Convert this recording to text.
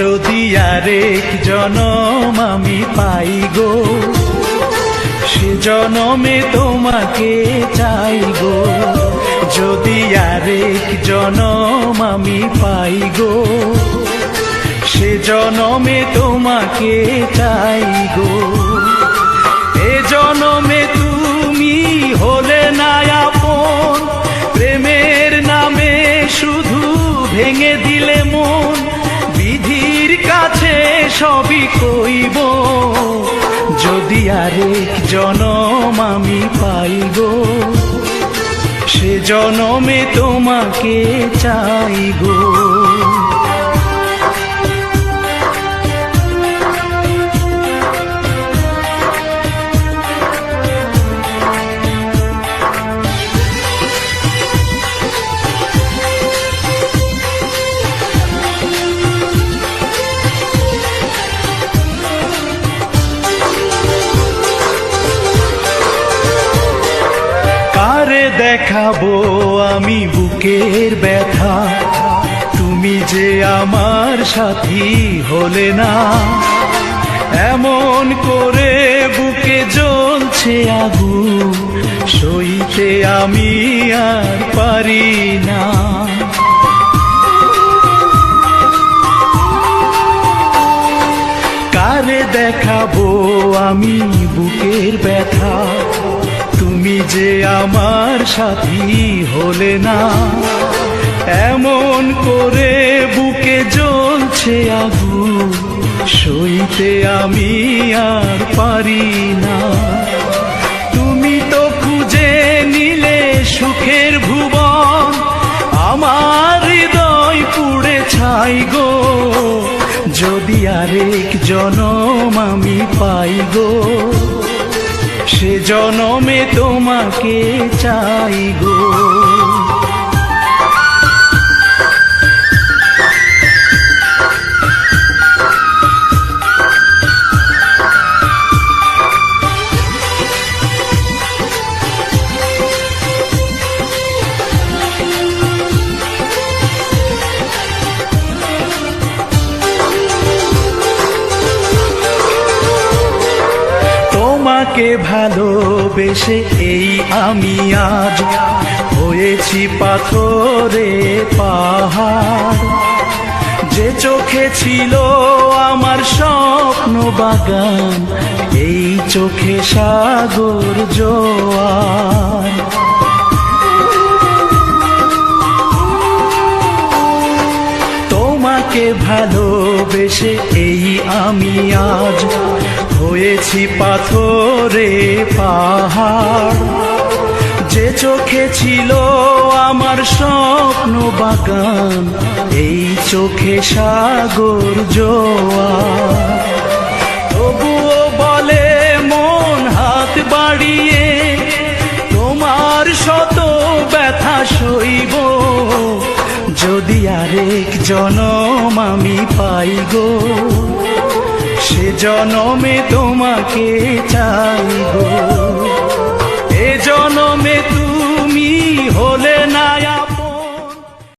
যদি আরেক জনম আমি পাই গো, সে জনমে তোমাকে চাই গো। যদি আরেক জনম আমি পাই গো, সে জনমে তোমাকে চাই গো। এ জনমে তুমি হলে না আপন, প্রেমের নামে শুধু ভেঙে দিলে মন। বিধির কাছে সবই কইব, যদি আরেক জনম আমি পাই গো, সে জনমে তোমাকে চাই গো। কারে দেখাবো আমি বুকের ব্যথা, তুমি যে আমার সাথী হলে না। এমন করে বুকে জ্বলছে আগুন, সইতে আমি আর পারি না। কারে দেখাবো আমি বুকের ব্যথা, তুমি যে আমার সাথী হলে না। এমন করে বুকে জ্বলছে আগুন, সইতে আমি আর পারি না। তুমি তো খুঁজে নিলে সুখের ভুবন, আমার হৃদয় পুড়ে ছাই গো। যদি আরেক জনম আমি পাই গো, সে জনমে তোমাকে চাই গো। তোমাকে ভালোবেসে এই আমি আজ হয়েছি পাথরে পাহাড়। যে চোখে ছিল আমার স্বপ্ন বাগান, এই চোখে সাগর জোয়ার। তোমাকে ভালোবেসে এই আমি আজ হয়েছি পাথরে পাহাড়। যে চোখে ছিল আমার স্বপ্ন বাগান, এই চোখে সাগর জোয়ার। তবুও বলে মন হাত বাড়িয়ে, তোমার শত ব্যথা সইব। যদি আরেক জনম আমি পাই গো, সে জনমে তোমাকে চাই গো।